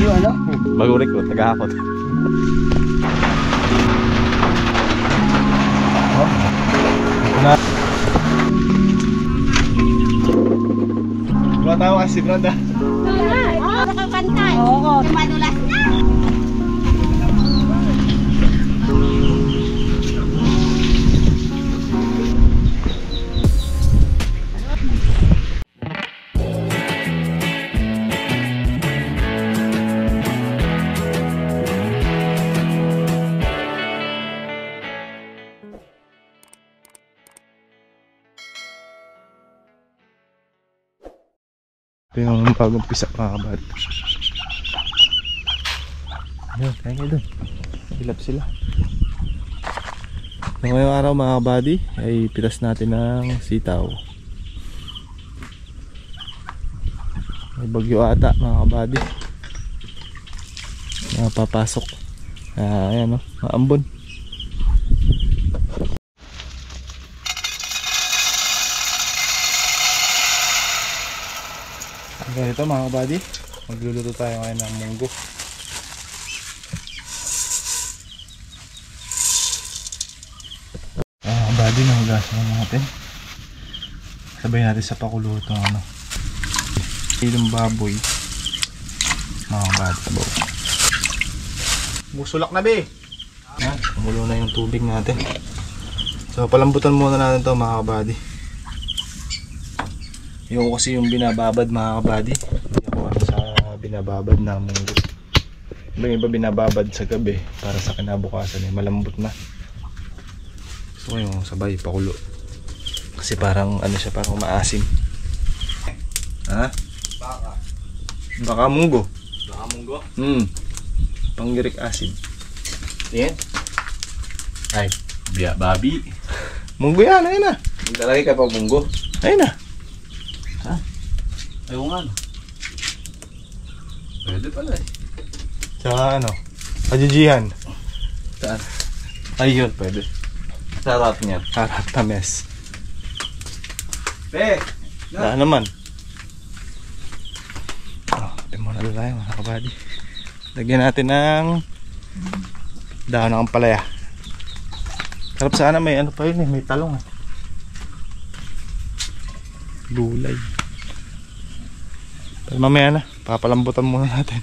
Yung ano? Bagong recruit, tagahakot. Wala tayo kasi Branda. Nakakanta. Oo. Madulas na. Ito yung bagong pisak mga kabad. Ayun, kaya nga dun. Hilap sila. So, ngayong araw mga kabady ay pitas natin ng sitaw. May bagyo ata mga kabady. Papasok. Ayan o, maambon. Ganito mga kabady, magluluto tayo ngayon ng munggo. Mga kabady, nahugasan natin. Sabay natin sa pakulo itong ano, ilong baboy. Mga kabady, sabaw. Musulak na be! Yan, kumulo na yung tubig natin. So palambutan muna natin ito mga kabady. Yung kasi yung binababad mga kabady. Hindi ako ano sa binababad na munggo. Yung iba binababad sa gabi para sa kinabukasan malambot na. So yung sabay pakulo. Kasi parang ano siya, parang maasim. Ha? Baka. Baka munggo. Baka munggo? Panggirik acid. Yan. Ay, biya babi. Munggo yan, ayun na. Naglalagay ka pa munggo. Ayun na. Ha? Ayaw nga no. Pwede pala eh. Tsaka ano, kajijihan. Saan? Ayun, pwede. Sarap niya. Harap tames. Be! Wala naman. Ito muna tayo mga kabady. Lagyan natin ng dahon ng ampalaya. Sarap sana may ano pa yun eh, may talong eh. Gulay. Pero mamaya na, papalambutan muna natin.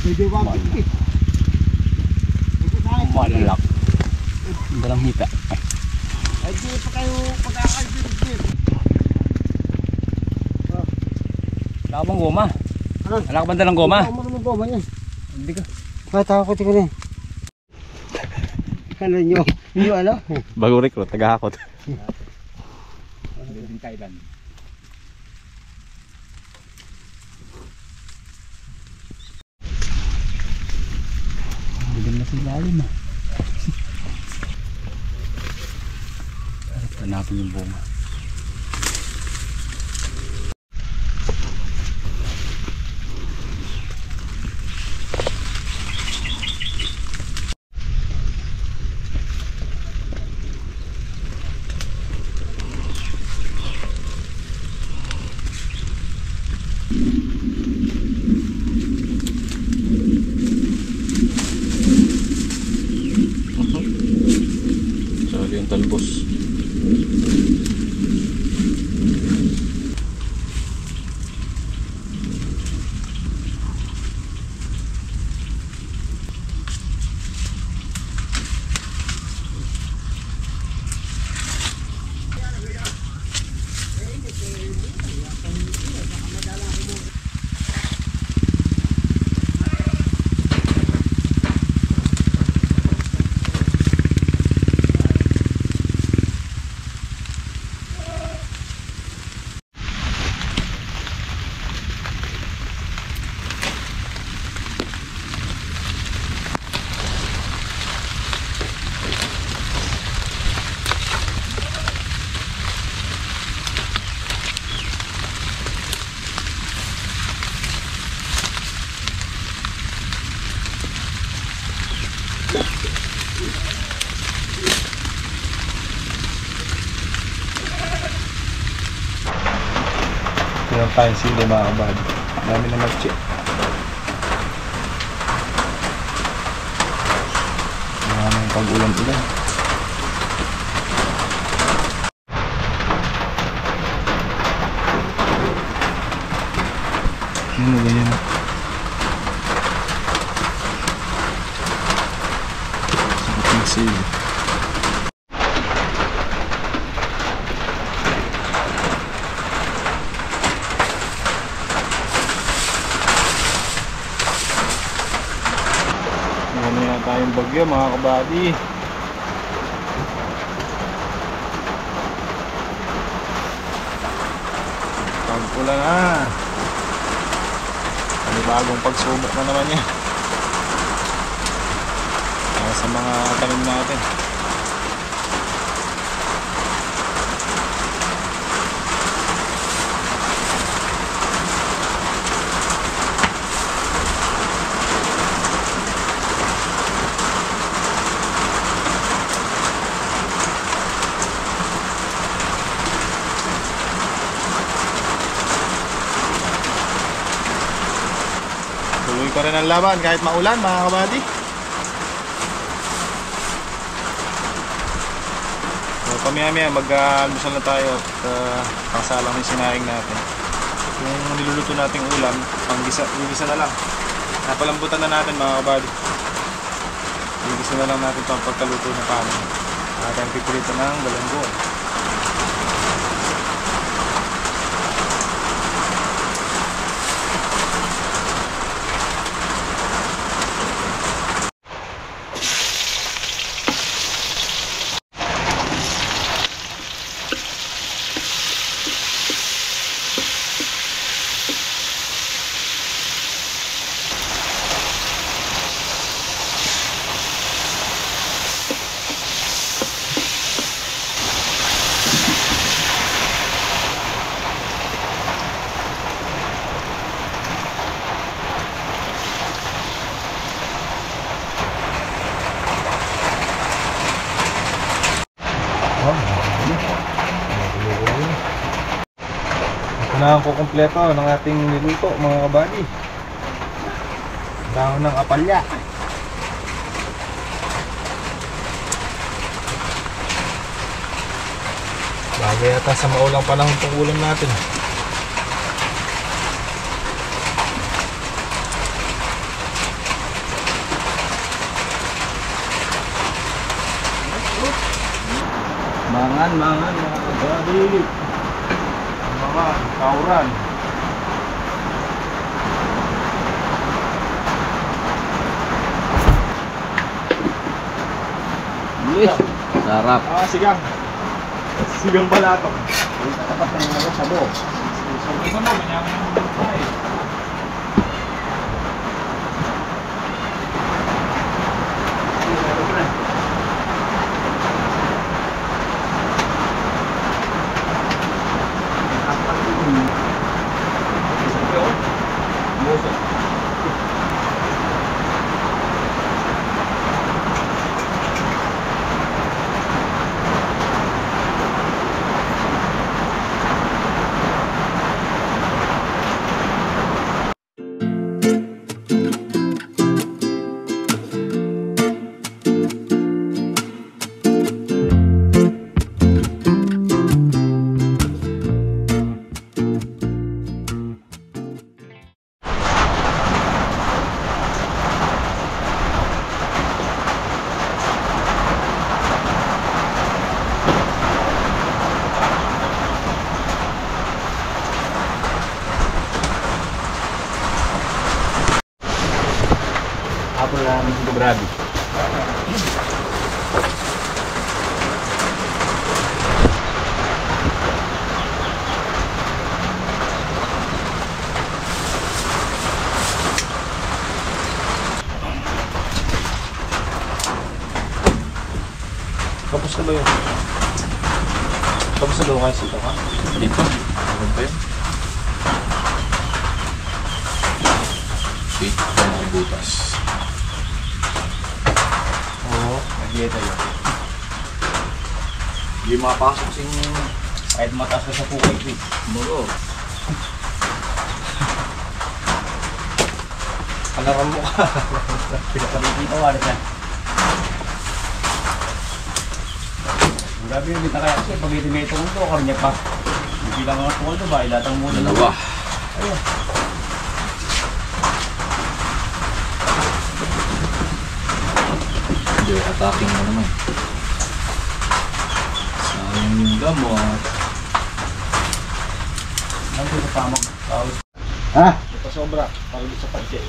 Pwede wapit eh. Malalak. Dalang hita. Ay di pa kayo pagkakagilid. Wala ka bang goma? Ano? Wala ka bang dalang goma? Wala ka bang goma niyan? Hindi ka. Matakot ko na eh. Ano nyo? Yung ano? Bagong recruit, tagahakot. Din kailan? Bilang na sa ilalim ah. Hanapin yung bunga. Sali yung talbos. Meron tayong sili mga kabady. Dami na matche. pag ulan-ulan. Ano ganyan? Sakit ng sale. Ano na tayong bagyo mga kabady. Pag-ulan na. Bagong pagsubok na naman yan para sa mga tanim natin. Tuloy pa rin ang laban kahit maulan mga kabady. So pamaya-maya mag-almusal na tayo at pangsalang yung sinaing natin. Yung niluluto nating ulam, gisa na lang. Napalambutan na natin mga kabady. Gisa na lang natin pang pagkaluto na kanin. At ang pipirito ng galanggo. Ito na ang kukumpleto ng ating niluto mga kabady. Dahon ng apalya. Bagay yata sa maulang panahon itong ulam natin. Mangan mga kabady. Mga kauran. Yes, sarap. Sigang. Sigang balatok. Dapat na yung sabo. Ito na, manyaman yung buhay. Ako lang sigurado. Tapos na ba yun? Tapos na daw kayo sito ka? Dito. Ano ba yun? Sweet na butas. Oo, nag-dieta yun. Hindi makapasok sa inyo kahit mataas ka sa pukay quick. Muro. Panaran mo ka. Pinakabibita ka na siya. Grabe yung bita kaya kasi pag ito may itong ito, kami niya pa. Hindi lang ang tungkol ito ba, ilatang muna. Dalawa. Ayun. Hindi, attacking mo naman. Sayang yung gamot. Ano ito pa mag-tawag? Ha? Ito sobra, para dito sa padje.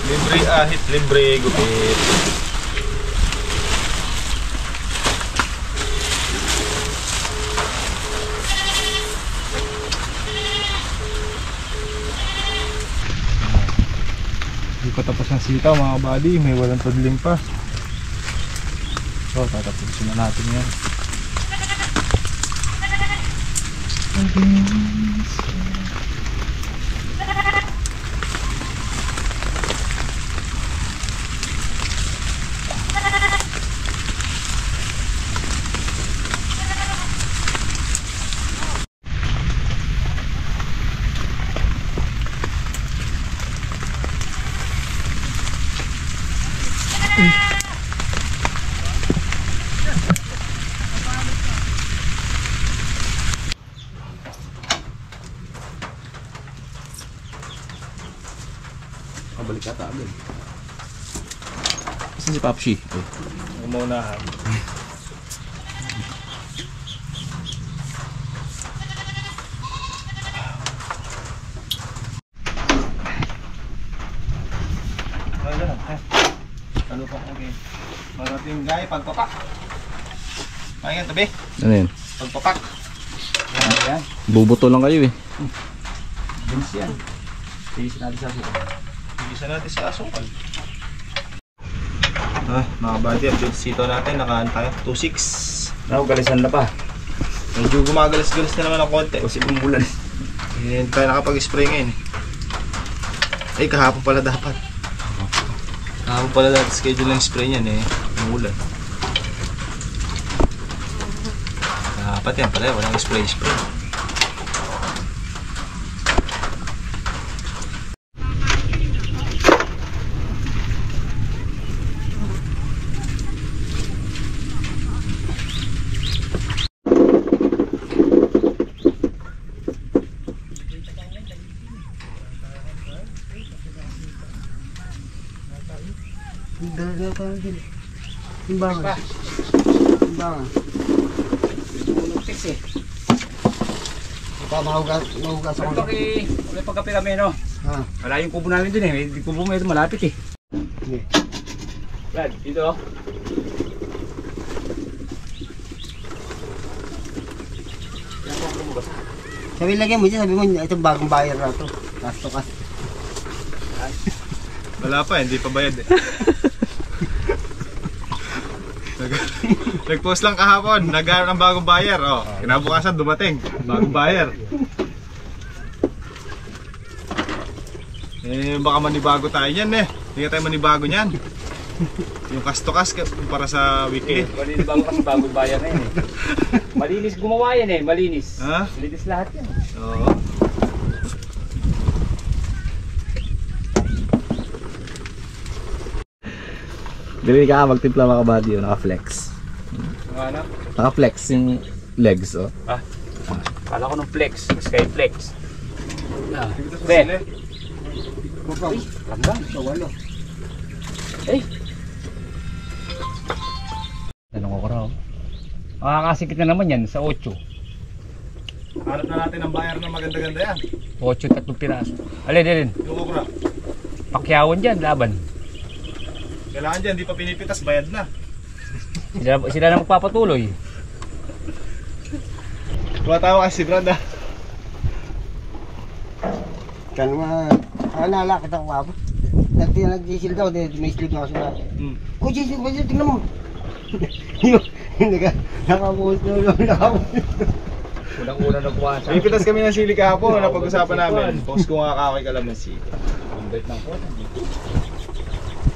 Libre ahit, libre gupit. Hindi pa tapos ang sitaw mga buddy, may walang tudling pa. So tatapusin na natin yan. Pabalik ata agad. Saan si Papshi? Umunahan. Ano pa ko game? Marating gaya, pagpapak. Pahingan tabi. Ano yun? Pagpapak. Yan. Bubuto lang kayo eh. Beans yan. Tiisin natin sa suko. Isa natin sa asukal. Mga buddy, update sito natin. Nakaan tayo. 2.6. Galisan na pa. Medyo gumagalas-galas na naman ang konti. Kasi umulan. Hindi tayo nakapag-spray ngayon. Ay, kahapon pala dapat. Kahapon pala dapat schedule ng spray niyan eh. Umulan. Dapat yan pala. Walang spray. Timbangan. Timbangan. Fix eh. Mahugas ako. Ulit pagkape kami no? Ha? Wala yung kubo namin dun eh. May kubo mo ito malapit eh. Sige. Brad, dito. Sabi lagyan mo dyan, sabi mo itong bagong buyer na to. Kasto. Wala pa, hindi pa bayad eh. Nag-post lang kahapon, naghanap ng bagong buyer. Oh, kinabukasan dumating, bagong buyer. Baka manibago tayo niyan eh. Hindi tayo manibago niyan. Yung kasto-kas para sa weekly. Malinis bago kasi bagong bayan na yun eh. Malinis gumawa yan eh, malinis. Ha? Malinis lahat yan. Oo. Dili ka magtimpla mga kabady yun, naka-flex. Ano? Naka-flex yung legs oh. Ah, kala ko nung flex, skyflex. Dito sa Be. sili. Uy, langgang. So, walo. Eh. Tanong ko raw. Makakasikit na naman yan sa 8. Hanap na natin ang buyer na maganda-ganda yan. 8 tatlong piraso. Alin. Yung okra. Pakyawan dyan, laban. Kailangan dyan, di pa pinipitas, bayad na. Sila na magpapatuloy. Tumatawa kasi si Brad ah. Kaya naman, nalakit ako kapag. Nag-jisil daw, may slip na ako sila. Kung jisil ba siya, tingnan mo. Nakabuhos na ulo, Unang-una nagkuha sa Pinipitas kami ng sili kahapon, napag-usapan namin. Post ko nga kakay kalamansi. Kumbet ng kota dito.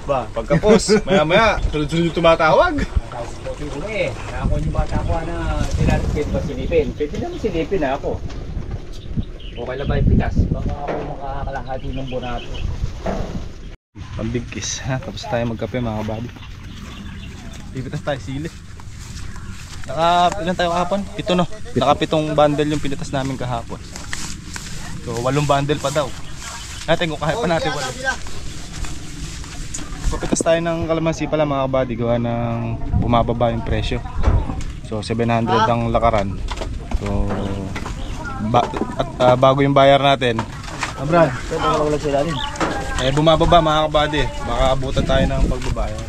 Ba, pagka-post, maya-maya, sunod-sunod yung tumatawag. Nakakaspotin ko eh. Nakakuha yung bata ko na tinatipid ba silipin. Pwede naman silipin na ako. Okay lang ba yung pitas? Baka ako makakalahati ng bonato. Pambigkis ha. Tapos tayo magkape mga kabady. Pipitas tayo sili. Ilan tayo kahapon? 7 no? Naka 7 bundle yung pinitas namin kahapon. So 8 bundle pa daw. Natin kung kaya pa natin wala. Papitas tayo ng kalamansi pala mga kabady. Gawa ng bumababa yung presyo. So 700 ang lakaran. So bago yung bayar natin. Brad, pwede ka wala sila rin. Eh bumababa mga kabady. Baka abutan tayo ng pagbabayar.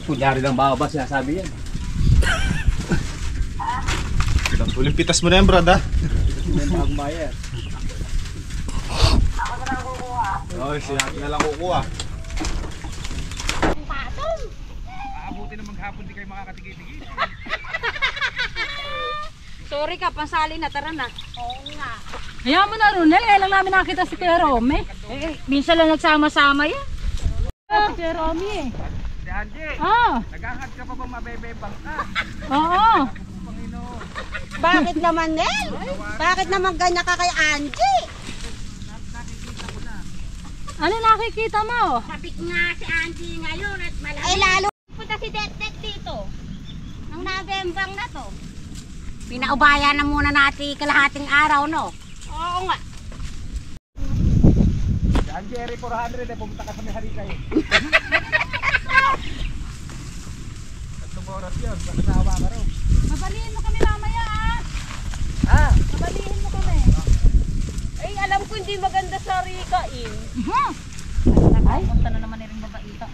Kunyari lang bababa, sinasabi yan. Uling pitas mo na yan brad ha. Bagong bayar. Okay, siya na lang kukuha. Aabuti na maghapon di kayo makakatigil-tigil. Sorry ka, pansali na, tara na. Oo nga. Hayaan mo na Ronel, lang namin nakita si Kuya Romy. Minsan lang nagsama-sama yan. Si Kuya Romy eh. Si Angie, Ah, naghahat ka pa bang mabebebang ka? oo. Bakit naman, Nel? Bakit naman ganyan ka kay Angie? Ano nakikita mo? Kapit nga si Angie ngayon at malamig. Ay, lalo punta si Det dito. Ang nabembang na to. Pinaubayan na muna natin kalahating araw, no? Oo nga. Si Angie, Eri 400 eh, pumunta ka sa may harika eh. Tatlong oras yun, kasama ka raw. Mabalihin mo kami mamaya Ah! Mabalihin mo kami. Ay, alam ko hindi maganda sa Rika eh. Punta na naman rin babaita.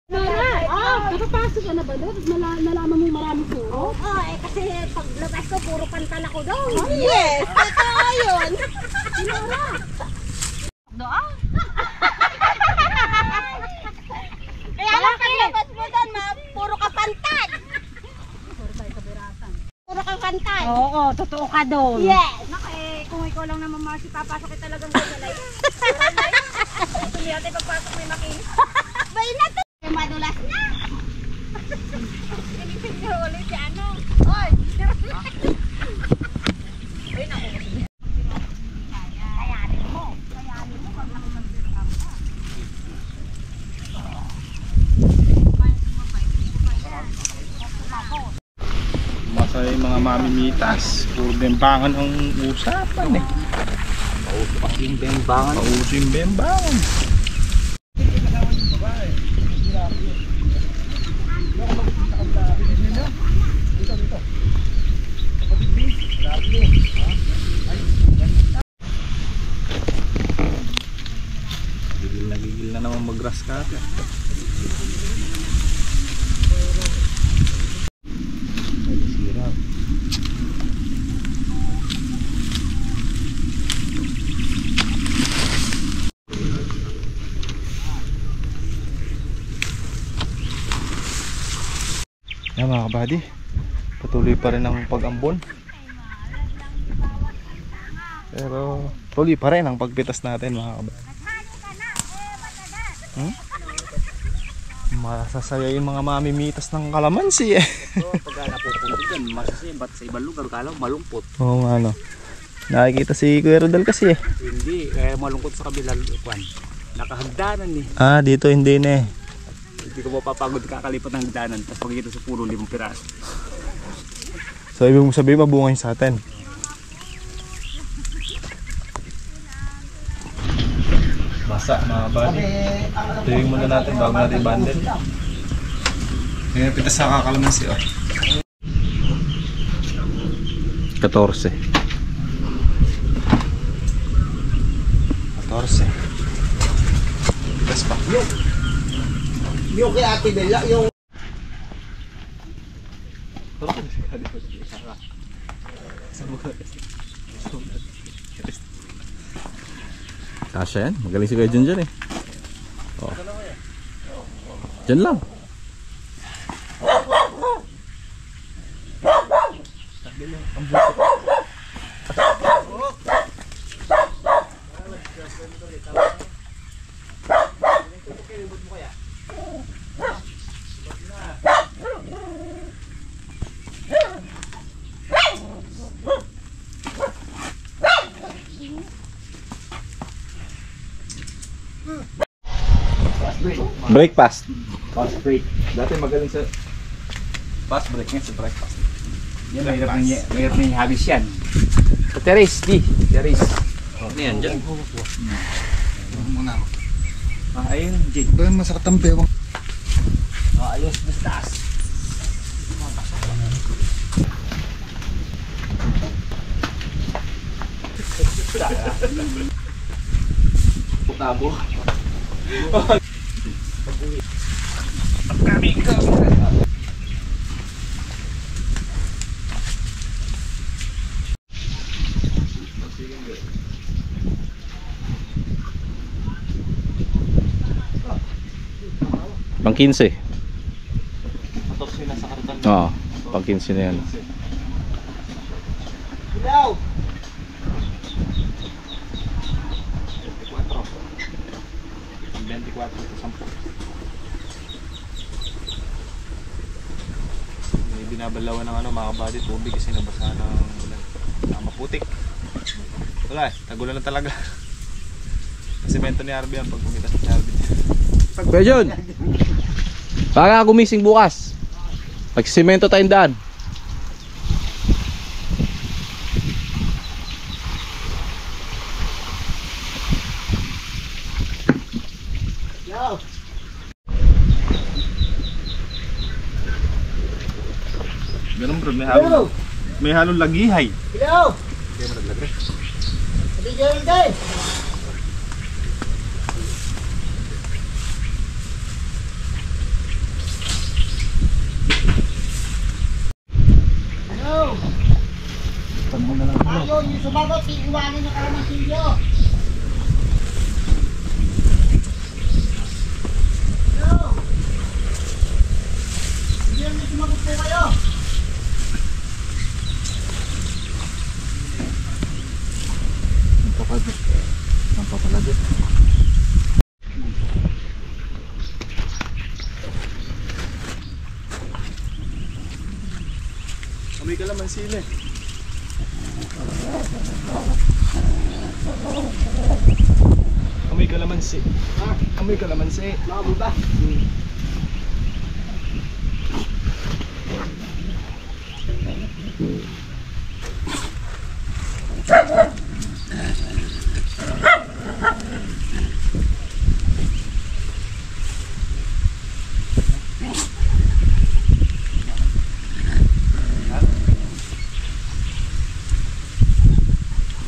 Mara, nakapasok ka na ba doon? Nalaman mo maraming puro? Oo, kasi paglabas ko, puro pantal ako doon. Yes, totoo yun. Sinura. Doon? Kaya lang paglabas mo doon, puro ka pantal. Puro ka pantal. Oo, totoo ka doon. Yes. Kung ikaw lang naman Marcy, papasok ka talagang ganyan. Hindi natin pagpasok may makinis. Bay na to. Madulas na. Inisip niyo ulit si ano. Oy. Ay, naku. Kayanin mo. Kayanin mo pag nakumagbiruan ka. Masa yung mga mamimitas. Puro bembangan ang usapan eh. Pauso yung bembangan. Pauso yung bembangan. Gigil na naman mag-grass cutter. Yan mga kabady, patuloy pa rin ang pag-ambon. Pero tuloy pa rin ang pagpitas natin mga kabady. Masasaya yung mga mamimitas ng kalamansi eh. Pag napupunta dyan, masasaya. Ba't sa ibang lugar, kala malungkot. Oo nga no. Nakikita si Kuya Rodel kasi eh. Hindi, kaya malungkot sa kabila. Nakahagdanan eh. Ah, dito hindi na eh. Hindi ko mapapagod kakalipat ng hagdanan. Tapos pagkita sa puro 5 piraso. So ibig mo sabihin mabungay sa atin. Basa mga buddy. Tuwing muna natin bago natin i-bundle. Ngayon pitas sa kakalamansi oh. 14. 14. Pitas pa. Yung kay Ate Bella, yung... Kasya yan. Magaling si Kuya Jun dyan eh. Oh. Dyan lang. Break fast. Fast break. Dati magaling sa fast break ngayon sa breakfast. Yan, mahirap na yung habis yan. Sa terrace, di. Terrace. Ano yan dyan? Muna. Ayun, Jig. Ito yung masakit ang bewang. Ayos, bastas. Putabo. Pang 15. 14 na sa karton. Oo, pang 15 na yan. Ilaw! 24 sa 10. May binabalawan ng mga kabady, tubig kasi nabasa ng ulan. Maputik. Wala eh, tagulan na talaga. Semento ni Arby yan pag pumitas si Arby. Kuya John, baka gumising bukas. Pagsimento tayong daan. Ilaw! Ganun bro, may halong lagihay. Ilaw! Kaya mo naglagay. Hindi dyan din! Ilaw! Ayun, yung sumagot, iiwanin yung kalamansilyo. Ilaw! Hindi yung sumagot po kayo. Amoy kalamansi eh. Amoy kalamansi. Amoy kalamansi. Makabu ba?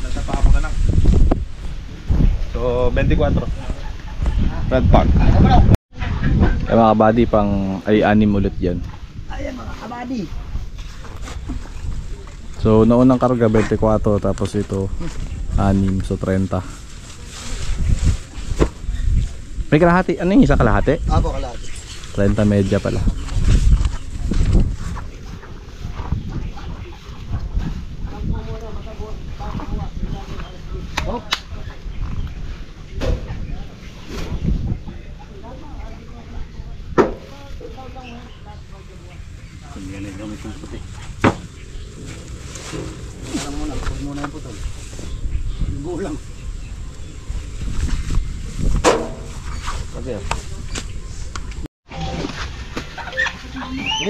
Nasa pa na lang. So, 24. Red Park. Kaya mga kabady, pang ay 6 ulit yan. Ayan mga kabady. So naunang karga 24, tapos ito 6, so 30. May kalahati, ano yung isa kalahati? Apo kalahati. 30 medya pala.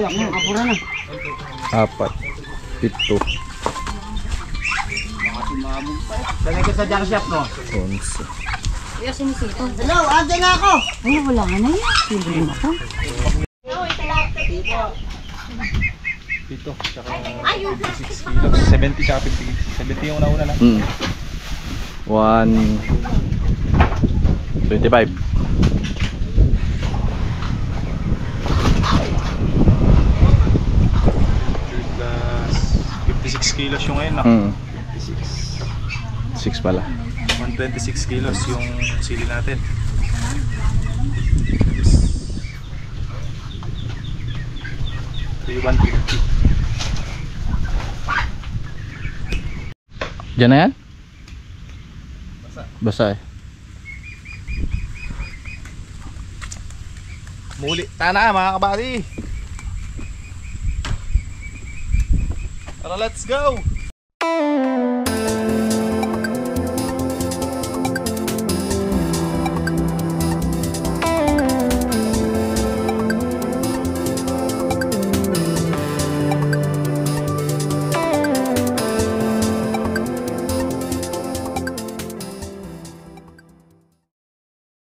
Kapura na. 4, 7, Sanay ka sa junk shop, no? 11. Hello, andyan na ako. Ay, wala nga na yan. Libre na ako. Dito, tsaka 56 kilos. 70 tsaka 50. 70 yung una-una lang. 125. Plus 56 kilos yung ngayon. 6 pala. 126 kilos yung sili natin. So, 150. Diyan na yan? Basa eh. Muli. Tana mga kabady. Tara, let's go!